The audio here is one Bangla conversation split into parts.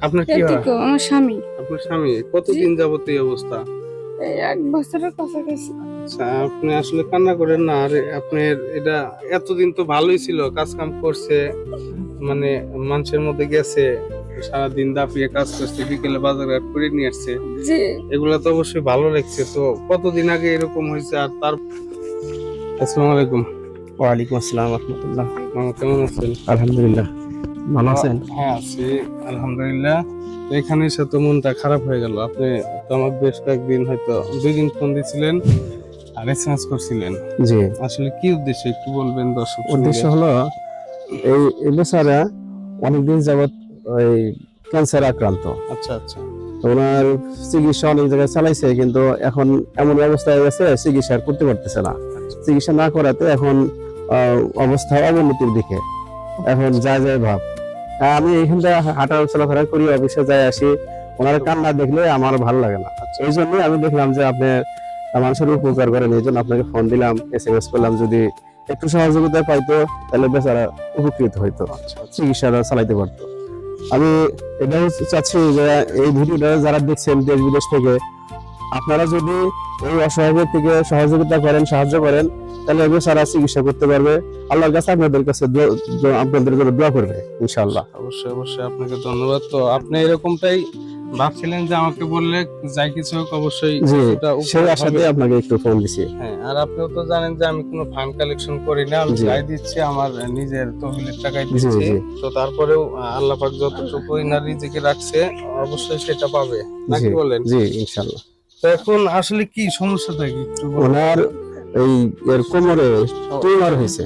আপনার কি হয়? আমার স্বামী। আপনার স্বামী কতদিন যাবত এই অবস্থা? এই 1 বছরের কাছাকাছি। আচ্ছা, আপনি আসলে কান্না করেন না। আর আপনার এটা এতদিন তো ভালোই ছিল, কাজ কাম করছে, মানে মানুষের মধ্যে গেছে, সারাদিন দাপিয়ে কাজ করছে, বিকেলে বাজারঘাট করে নিয়ে আসছে, জি। এগুলা তো অবশ্যই ভালো লাগছে। তো কতদিন আগে এরকম হয়েছে? আর তার আসসালামু আলাইকুম। ওয়ালাইকুম আসসালাম রহমতুল্লাহ। মামা কেমন আছেন? আলহামদুলিল্লাহ, ভালো আছেন? হ্যাঁ আছি আলহামদুলিল্লাহ। তো এখানে এসে তো মনটা খারাপ হয়ে গেল। আপনি তো আমার বেশ কয়েকদিন, হয়তো 2 দিন ফোন দিছিলেন আর এসএমএস করছিলেন। জি, আসলে কি উদ্দেশ্যে একটু বলবেন দর্শক উদ্দেশ্য শুনবে। হলো এই বেচারা অনেকদিন যাবৎ ওই ক্যান্সার আক্রান্ত। আচ্ছা আচ্ছা তো ওনার চিকিৎসা অনেক জায়গায় চালাইছে, কিন্তু এখন এমন অবস্থা হয়ে গেছে চিকিৎসা আর করতে পারতেছে না। চিকিৎসা না করাতে এখন অবস্থা অবনতির দিকে। এখন যায় যায় ভাব। আমি এখান থেকে হাঁটা চলাফেরা করি, অফিসে যাই আসি, ওনার কান্না দেখলে আমার ভালো লাগে না। এই জন্যই আমি দেখলাম যে আপনি মানুষের উপকার করেন, এই জন্য আপনাকে ফোন দিলাম, এসএমএস করলাম। যদি একটু সহযোগিতা পাইতো তাহলে বেচারা উপকৃত হইতো, চিকিৎসাটা চালাইতে পারতো। আমি এটাও চাচ্ছি যে এই ভিডিওটা যারা দেখছেন দেশ বিদেশ থেকে, আপনারা যদি এই অসহায় ব্যক্তিকে সহযোগিতা করেন, সাহায্য করেন, তাহলে বেচারা চিকিৎসা করতে পারবে। আল্লাহর কাছে আপনাদের কাছে আপনাদের জন্য দোয়া করবে ইনশাআল্লাহ। অবশ্যই অবশ্যই আপনাকে ধন্যবাদ। তো আপনি এরকমটাই ভাবছিলেন যে আমাকে বললে যাই কিছু হোক অবশ্যই জি, কিছুটা সেই উপকার আশাতে হবে। আপনাকে একটু ফোন দিছি। হ্যাঁ, আর আপনিও তো জানেন যে আমি কোনো ফান্ড কালেকশন করি না, আমি জি। যাই দিচ্ছি আমার নিজের তহবিলের টাকায় জি দিচ্ছি। জি তো তারপরেও আল্লাহ পাক যতটুকু ইনার রিজিকে রাখছে অবশ্যই সেটা পাবে, জি নাকি বলেন? জি ইনশাআল্লাহ। তো এখন আসলে কি সমস্যাটা কি একটু বলুন। ওনার এই এর কোমরে টিউমার হয়েছে।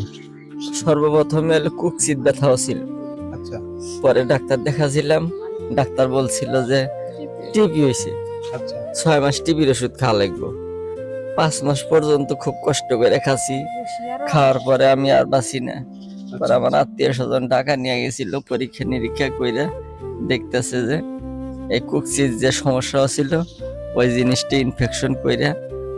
সর্বপ্রথমে হলো কুকচিত ব্যথা ছিল। আচ্ছা পরে ডাক্তার দেখাছিলাম, ডাক্তার বলছিল যে টিবি হয়েছে, আচ্ছা 6 মাস টিবির ওষুধ খাওয়া লাগবে। 5 মাস পর্যন্ত খুব কষ্ট করে খাচ্ছি, খাওয়ার পরে আমি আর বাঁচি না। পরে আমার আত্মীয় স্বজন টাকা নিয়ে গেছিল, পরীক্ষা নিরীক্ষা করে দেখতেছে যে এই কুকচিত যে সমস্যা ছিল ওই জিনিসটা ইনফেকশন করে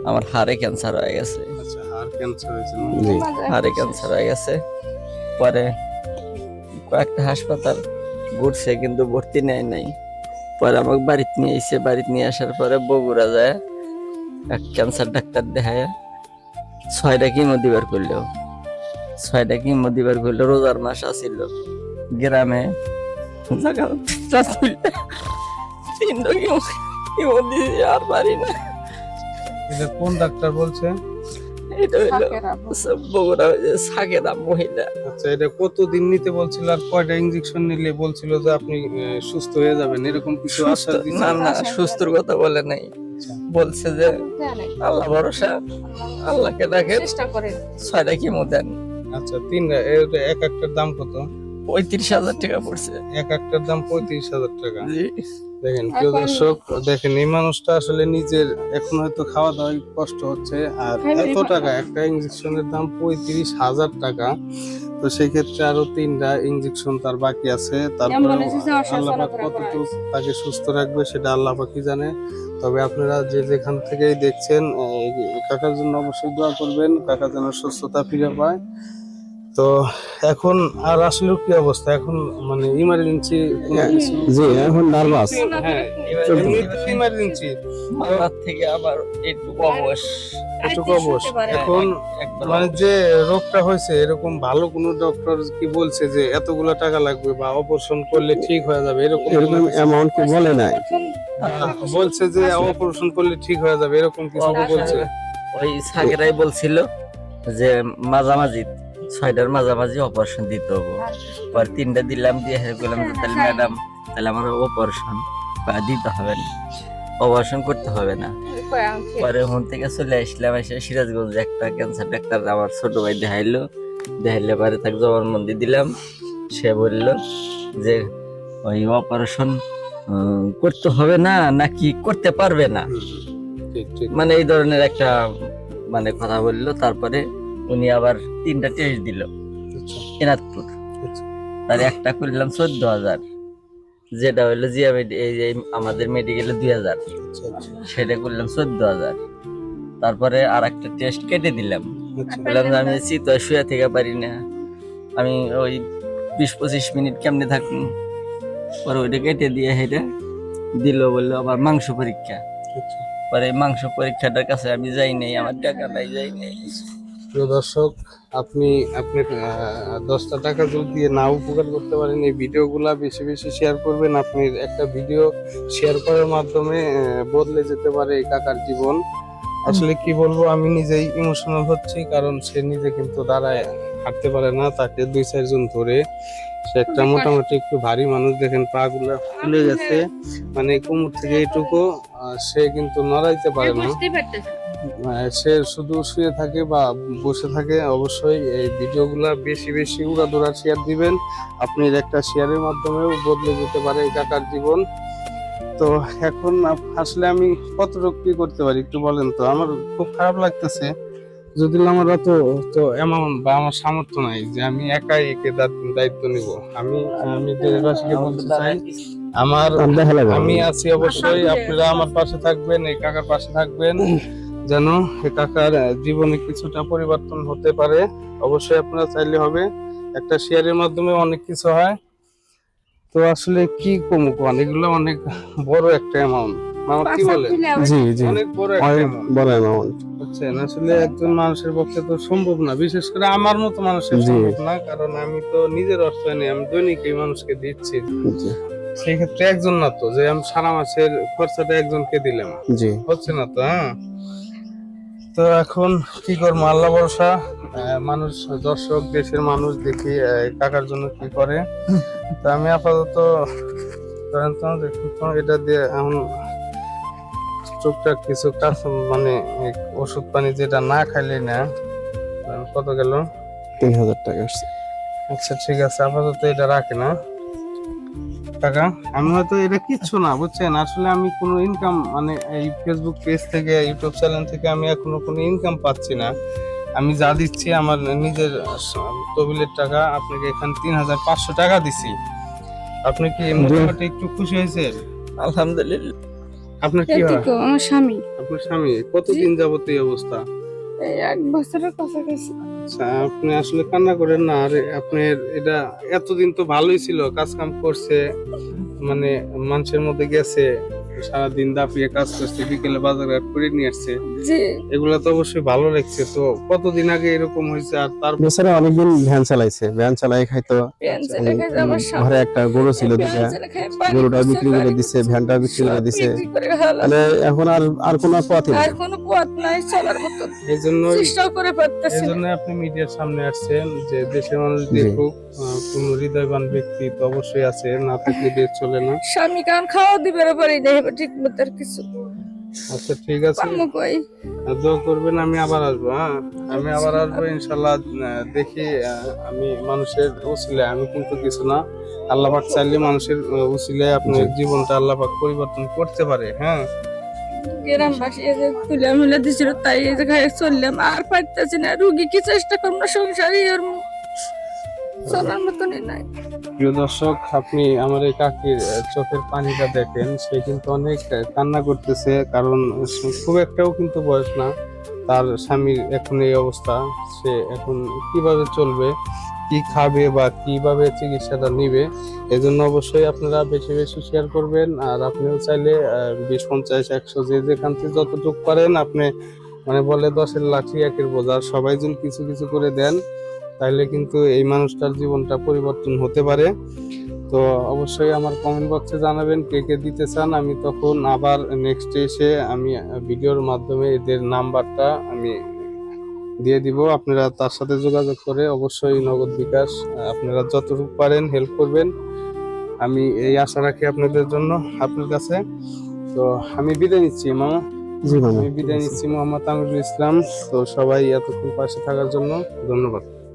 আমার হাড়ে ক্যান্সার হয়ে গেছে। আচ্ছা, আর ক্যান্সার হয়েছে না? জি হাড়ে ক্যান্সার হয়ে গেছে। পরে কয়েকটা হাসপাতাল ঘুরছে কিন্তু ভর্তি নেয় নাই। পরে আমাকে বাড়িতে নিয়ে এসে, বাড়িতে নিয়ে আসার পরে বগুড়া যায় এক ক্যান্সার ডাক্তার দেখায় 6টা কিমো দিবার করলো। 6টা কিমো দিবার করলো, রোজার মাস আসিল। গ্রামে জায়গা পিঁপড়া তুললে 3টা কিমো দিয়েছি, আর পারি না। এটা কোন ডাক্তার বলছে? এটা হইলো বগুড়া ওই যে সাকেরা মহিলা। আচ্ছা, এটা কতদিন নিতে বলছিল আর কয়টা ইনজেকশন নিলে বলছিল যে আপনি সুস্থ হয়ে যাবেন, এরকম কিছু আশা দিছে? না না, সুস্থর কথা বলে নাই, বলছে যে আল্লাহ ভরসা, আল্লাহকে ডাকেন, চেষ্টা করেন। 6টা কিমো দেন। আচ্ছা, এক একটার দাম কত? 35,000 টাকা পড়ছে। এক একটার দাম 35,000 টাকা। জি। দেখেন প্রিয় দর্শক, দেখেন এই মানুষটা আসলে নিজের এখন হয়তো খাওয়া দাওয়ায় কষ্ট হচ্ছে, আর এত টাকা, একটা ইনজেকশনের দাম 35,000 টাকা। তো সেই ক্ষেত্রে আরো 3টা ইনজেকশন তার বাকি আছে। তারপরে আল্লাহ পাক কতটুকু তাকে সুস্থ রাখবে সেটা আল্লাহ পাকই জানে। তবে আপনারা যে যেখান থেকেই দেখছেন, কাকার জন্য অবশ্যই দোয়া করবেন, কাকা যেন সুস্থতা ফিরে পায়। তো এখন আর আসলে কি অবস্থা এখন, মানে ইমার্জেন্সি কোনো কিছু? জি, এখন নার্ভাস। হ্যাঁ, ইমার্জেন্সি মাথার থেকে আবার একটু অবশ। এটুকু অবশ। এখন মানে যে রোগটা হয়েছে, এরকম ভালো কোনো ডক্টর কি বলছে যে এতগুলো টাকা লাগবে বা অপারেশন করলে ঠিক হয়ে যাবে, এরকম এরকম কোনো কিছু? অ্যামাউন্ট কি বলে নাই? বলছে যে অপারেশন করলে ঠিক হয়ে যাবে, এরকম কিছু কি বলছে? ওই সাকেরাই বলছিল যে মাঝামাঝি 6টার মাঝামাঝি অপারেশন দিতে হবে। পরে 3টা দিলাম, দিয়ে বললাম যে তাহলে ম্যাডাম, তাহলে আমার অপারেশন দিতে হবে না, অপারেশন করতে হবে না। পরে ওখান থেকে চলে আসলাম, এসে সিরাজগঞ্জে একটা ক্যান্সার ডাক্তার আমার ছোট ভাই দেখাইলো। দেখাইলে পরে তাকে জবানবন্দি দিলাম। সে বলল যে ওই অপারেশন করতে হবে না, নাকি করতে পারবে না, ঠিক ঠিক। মানে এই ধরনের একটা মানে কথা বললো। তারপরে উনি আবার 3টা টেস্ট দিল আচ্ছা, এনাদপুর। আচ্ছা। তার একটা করলাম 14,000, যেটা হইলো জিয়া এই যে আমাদের মেডিকেলে 2,000, আচ্ছা, আচ্ছা, সেটা করলাম 14,000। তারপরে আর একটা টেস্ট কেটে দিলাম, আচ্ছা। বললাম যে আমি চিন্তায় শুয়ে থেকে পারি না, আমি ওই 20-25 মিনিট কেমনে থাকুন। পরে ওইটা কেটে দিয়ে হেঁটে দিল, বললো আবার মাংস পরীক্ষা। আচ্ছা। পরে এই মাংস পরীক্ষাটার কাছে আমি যাই নাই, আমার টাকা নাই, যাই নাই। প্রিয় দর্শক, আপনি আপনার 10টা টাকা যদি দিয়ে না উপকার করতে পারেন, এই ভিডিওগুলা বেশি বেশি শেয়ার করবেন। আপনি একটা ভিডিও শেয়ার করার মাধ্যমে বদলে যেতে পারে এই কাকার জীবন। আসলে কি বলবো, আমি নিজেই ইমোশনাল হচ্ছি, কারণ সে নিজে কিন্তু দাঁড়ায় হাঁটতে পারে না, তাকে 2-4 জন ধরে। সে একটা মোটামুটি একটু ভারী মানুষ, দেখেন পা গুলা ফুলে গেছে, মানে কোমর থেকে এইটুকু, সে কিন্তু নড়াইতে পারে না। সে শুধু শুয়ে থাকে বা বসে থাকে। অবশ্যই এই ভিডিওগুলা বেশি বেশি উড়াদুরা শেয়ার দিবেন। আপনি একটা শেয়ারের মাধ্যমেও বদলে যেতে পারে এই কাকার জীবন। তো এখন আসলে আমি কতটুকু কি করতে পারি একটু বলেন তো। আমার খুব খারাপ লাগতেছে, যদি আমার অত তো অ্যামাউন্ট বা আমার সামর্থ্য নাই যে আমি একাই একে দায়িত্ব নিব। আমি দেশবাসীকে বলতে চাই, আমি আছি অবশ্যই, আপনারা আমার পাশে থাকবেন, এই কাকার পাশে থাকবেন, যেন এই কাকার জীবনে কিছুটা পরিবর্তন হতে পারে। অবশ্যই আপনারা চাইলে হবে, একটা শেয়ারের মাধ্যমে অনেক কিছু হয়। তো আসলে কি কমু কোন, এগুলো অনেক বড় একটা অ্যামাউন্ট, মামা কি বলে? জি জি, অনেক বড় একটা অনেক অ্যামাউন্ট, বড় অ্যামাউন্ট। বুঝছেন? আসলে একজন মানুষের পক্ষে তো সম্ভব না, বিশেষ করে আমার মতো মানুষের জি। সম্ভব না, কারণ আমি তো নিজের অর্থায়নে আমি দৈনিক এই মানুষকে দিচ্ছি। জি সেই ক্ষেত্রে একজন না তো যে আমি সারা মাসের খরচাটা একজনকে দিলাম, জি, হচ্ছে না তো। হ্যাঁ, তো এখন কি করবো, আল্লাহ ভরসা। মানুষ, দর্শক, দেশের মানুষ দেখি কাকার জন্য কি করে। তো আমি আপাতত ধরেন তো দেখুন তো, এটা দিয়ে এখন টুকটাক কিছু কাজ, মানে এই ওষুধ পানি যেটা না খাইলে না। কত গেল? 3000 টাকা আসছে। আচ্ছা ঠিক আছে, আপাতত এটা রাখে না টাকা। আমি হয়তো এটা কিচ্ছু না, বুঝছেন? আসলে আমি কোনো ইনকাম, মানে এই ফেসবুক পেজ থেকে, ইউটিউব চ্যানেল থেকে আমি এখনো কোনো ইনকাম পাচ্ছি না। আমি যা দিচ্ছি আমার নিজের তহবিলের টাকা। আপনাকে এখানে 3500 টাকা দিছি। আপনি কি মোটামুটি একটু খুশি হয়েছেন? আলহামদুলিল্লাহ। আপনার কি হয়? আমার স্বামী আপনার স্বামী কতদিন যাবত এই অবস্থা? এই 1 বছরের কাছাকাছি। আচ্ছা, আপনি আসলে কান্না করেন না। আর আপনার এটা এতদিন তো ভালোই ছিল, কাজ কাম করছে, মানে মানুষের মধ্যে গেছে, সারাদিন দাপিয়ে কাজ করছে, বিকেলে বাজার ঘাট করে নিয়ে আসছে, জি, এগুলা তো অবশ্যই ভালো লাগছে। তো কতদিন আগে এরকম হয়েছে? আর তার বেচারা অনেকদিন ভ্যান চালাইছে, ভ্যান চালাই খাইতো। পেন্সিল রেখে আমার স্বামী ঘরে একটা গরু ছিল, দুটা পেন্সিল খেয়ে পানি গরুটা পড়ছে, বিক্রি করে গাড়ি দিছে, পড়ছে, ভ্যানটা বিক্রি করে সব দিছে। বিক্রি করে ফেলাছে। মানে এখন আর কোনো পথই আর নেই। কোনো পথ নাই চলার মতো, এই জন্যই চেষ্টাও করে পারতেছি না। আপনি মিডিয়ার সামনে আসছেন, যে দেশের মানুষ জি। দেখুক। কোন হৃদয়বান ব্যক্তি তো অবশ্যই আছে, না থাকলে দেশ চলে না। স্বামী কারণ খাওয়া দিবার পারি না ঠিক মতো আর কিছু আচ্ছা ঠিক আছে, পামু কই। দোয়া করবেন, আমি আবার আসবো। হ্যাঁ, আমি আবার আসবো ইনশাল্লাহ। দেখি, আমি মানুষের উসিলায়, আমি কিন্তু কিছু না, আল্লাহ পাক চাইলে মানুষের উসিলায় আপনার জীবনটা আল্লাহ পাক পরিবর্তন করতে পারে। হ্যাঁ, গ্রামবাসী এই যে তুলে মিলে দিছিল, তাই এই জায়গায় চললাম, আর পারতেছি না। রুগী কি চেষ্টা করবো, সংসারই আর চলার মতনই নাই। প্রিয় দর্শক, আপনি আমার এই কাকির চোখের পানিটা দেখেন, সে কিন্তু অনেক কান্না করতেছে, কারণ খুব একটাও কিন্তু বয়স না তার স্বামীর এখন এই অবস্থা। সে এখন কিভাবে চলবে, কি খাবে বা কিভাবে চিকিৎসাটা নিবে, এজন্য অবশ্যই আপনারা বেশি বেশি শেয়ার করবেন। আর আপনিও চাইলে 20, 50, 100 যে যেখান থেকে যতটুকু পারেন, আপনি মানে বলে 10-এর লাঠি 1-এর বোঝা, সবাই যদি কিছু কিছু করে দেন, তাহলে কিন্তু এই মানুষটার জীবনটা পরিবর্তন হতে পারে। তো অবশ্যই আমার কমেন্ট বক্সে জানাবেন কে কে দিতে চান। আমি তখন আবার নেক্সট এসে আমি ভিডিওর মাধ্যমে এদের নাম্বারটা আমি দিয়ে দিব। আপনারা তার সাথে যোগাযোগ করে অবশ্যই নগদ বিকাশ আপনারা যতটুকু পারেন হেল্প করবেন, আমি এই আশা রাখি আপনাদের জন্য, আপনার কাছে। তো আমি বিদায় নিচ্ছি মামা, জি মামা, আমি বিদায় নিচ্ছি। মোহাম্মদ আমিরুল ইসলাম। তো সবাই এতক্ষণ পাশে থাকার জন্য ধন্যবাদ।